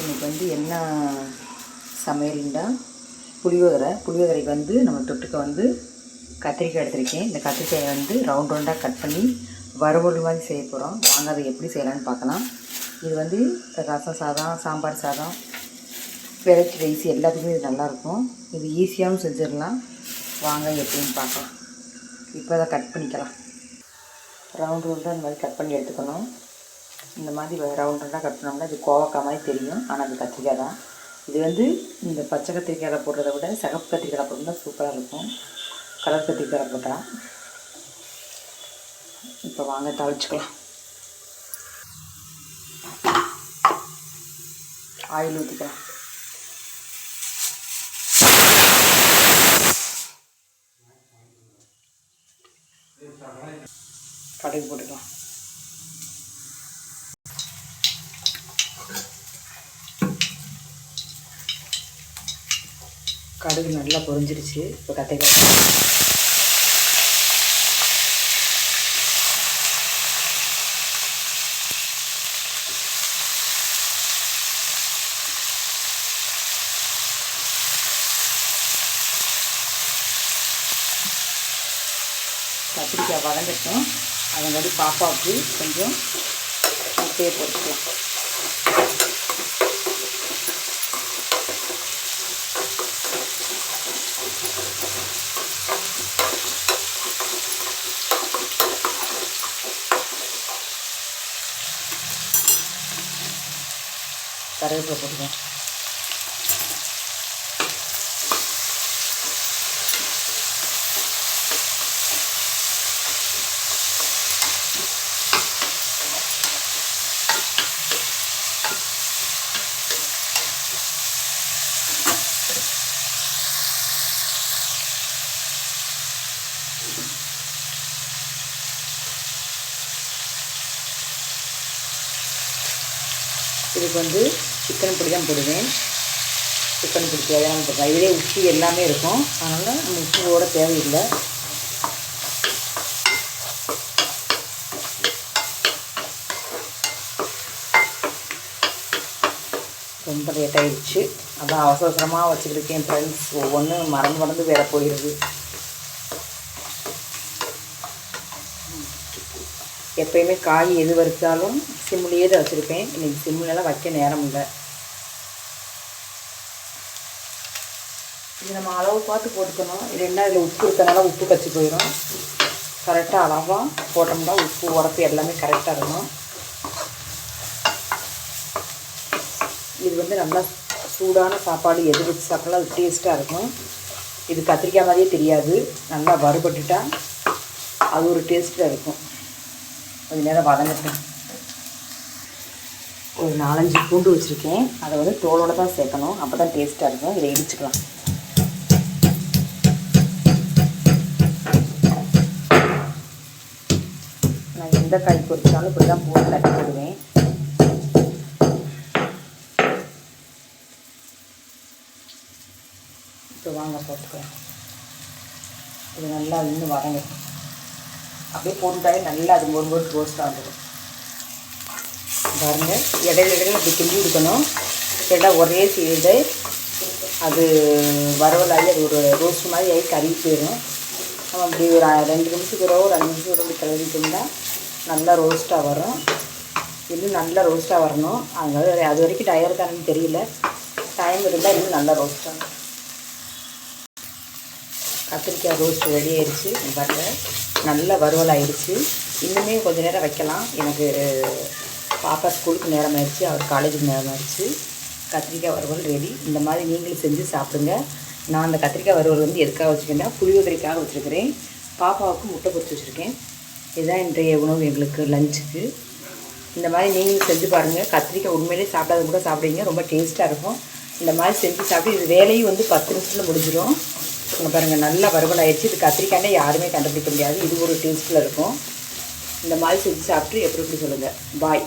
இன்றைக்கி வந்து என்ன சமையல்னா புளியோதரைக்கு வந்து நம்ம தொட்டுக்க வந்து கத்திரிக்காய் எடுத்திருக்கேன். இந்த கத்திரிக்காயை வந்து ரவுண்ட் ரவுண்டாக கட் பண்ணி வறுவல் மாதிரி செய்ய போகிறோம். வாங்க அதை எப்படி செய்யலான்னு பார்க்கலாம். இது வந்து ரசம் சாதம், சாம்பார் சாதம், வெரைட்டி ரைஸ் எல்லாத்துக்குமே இது நல்லாயிருக்கும். இது ஈஸியாகவும் செஞ்சிடலாம். வாங்க எப்படின்னு பார்க்கலாம். இப்போ அதை கட் பண்ணிக்கலாம். ரவுண்ட் ரவுண்டாக இந்த மாதிரி கட் பண்ணி எடுத்துக்கணும். இந்த மாதிரி ரவுண்ட் ரவுண்டாக கட் பண்ணோம்னா இது கோவக்காய் மாதிரி தெரியும், ஆனால் அது கத்திரிக்காய் தான். இது வந்து இந்த பச்சை கத்திரிக்காயில் போடுறத விட சிகப்பு கத்திரிக்காய் போட்டோம்னா சூப்பராக இருக்கும். கலர் கத்திரிக்காய் போட்டால். இப்போ வாங்க தாளிச்சுக்கலாம். ஆயில் ஊற்றிக்கலாம். கடுகு போட்டுக்கலாம். கடுகு நல்லா பொரிஞ்சிருச்சு. இப்போ கத்திரிக்காய் கத்திரிக்காய் வதங்கட்டும். அதனாடி பாப்பாவுக்கு கொஞ்சம் முட்டையை பொரிச்சுக்கலாம். கருவேப்பிலை போட்டுக்கலாம். இதுக்கு வந்து சிக்கன் பொடி தான் போடுவேன். சிக்கன் பொடி தேவையான போடுறேன். இதிலே உப்பு எல்லாமே இருக்கும், அதனால் நம்ம உப்போட தேவையில்லை. ரொம்ப லேட் ஆகிடுச்சு, அதான் அவசரமாக வச்சுக்கிருக்கேன் ஃப்ரெண்ட்ஸ். ஒவ்வொன்றும் மறந்து வேற போயிடுது. எப்பயுமே காய் எது வறுத்தாலும் சிம்லேயே தான் வச்சுருப்பேன். இன்றைக்கி சிம்லெலாம் வைக்க நேரம் இல்லை. இது நம்ம அளவு பார்த்து போட்டுக்கணும். இல்லைன்னா இதில் உப்பு இருக்கிறனால உப்பு கச்சி போயிடும். கரெக்டாக அளவாக போட்டோம்னா உப்பு உரப்பு எல்லாமே கரெக்டாக இருக்கும். இது வந்து நல்லா சூடான சாப்பாடு எது வச்சு சாப்பிட்டாலும் அது டேஸ்ட்டாக இருக்கும். இது கத்திரிக்காய் மாதிரியே தெரியாது. நல்லா வறுபட்டுட்டா அது ஒரு டேஸ்ட்டாக இருக்கும். கொஞ்சம் நேரம் வதங்கட்டும். ஒரு 4-5 பூண்டு வச்சுருக்கேன். அதை வந்து தோலோடு தான் சேர்க்கணும், அப்போ தான் டேஸ்ட்டாக இருக்கும். இதை இடிச்சுக்கலாம். நான் எந்த காய் பொரிச்சாலும் இப்படி தான் பூண்டு தட்டி போடுவேன். இப்போ வாங்க போட்டுக்கலாம். இது நல்லா இன்னும் வதங்கட்டும். அப்படியே போட்டுட்டாலே நல்லா அது ஒரு ரோஸ்ட் ஆகிடும். பாருங்க, இடையில அப்படி கிண்டி கொடுக்கணும். கேட்டால் ஒரே சைடு அது வறுவலாகி அது ஒரு ரோஸ்ட் மாதிரி ஆகி கறி போயிடும். நம்ம அப்படி ஒரு 2 நிமிஷத்துக்கு ஒரு 5 நிமிஷம் அப்படி கிளறிட்டோம்னா நல்லா ரோஸ்ட்டாக வரும். இன்னும் நல்லா ரோஸ்ட்டாக வரணும். அது வரைக்கும் டயர் தானேன்னு தெரியல. டைம் இருந்தால் இன்னும் நல்லா ரோஸ்ட் ஆகும். கத்திரிக்காய் ரோஸ்ட் ரெடி ஆயிடுச்சு. பாருங்க, நல்லா வறுவல் ஆயிடுச்சு. இன்னுமே கொஞ்சம் நேரம் வைக்கலாம். எனக்கு பாப்பா ஸ்கூலுக்கு நேரம் ஆயிடுச்சு, அவர் காலேஜுக்கு நேரம் ஆயிடுச்சு. கத்திரிக்காய் வறுவல் ரெடி. இந்த மாதிரி நீங்களும் செஞ்சு சாப்பிடுங்க. நான் அந்த கத்திரிக்காய் வறுவல் வந்து எதுக்காக வச்சுருக்கேன்னா புளியோதரைக்காக வச்சுருக்கிறேன். பாப்பாவுக்கு முட்டை பொரிச்சு வச்சுருக்கேன். இதுதான் இன்றைய உணவு எங்களுக்கு லஞ்சுக்கு. இந்த மாதிரி நீங்களும் செஞ்சு பாருங்கள். கத்திரிக்காய் உண்மையிலே சாப்பிடாத கூட சாப்பிடுவீங்க. ரொம்ப டேஸ்ட்டாக இருக்கும். இந்த மாதிரி செஞ்சு சாப்பிட்டு இது வேலையும் வந்து 10 நிமிஷத்தில் முடிஞ்சிடும். இங்கே பாருங்கள், நல்லா வறுவல் ஆயிடுச்சு. இது கத்திரிக்காய்னா யாருமே கண்டுபிடிக்க முடியாது. இது ஒரு டேஸ்ட்டில் இருக்கும். இந்த மாதிரி செஞ்சு சாப்பிட்டு எப்படி சொல்லுங்கள். பாய்.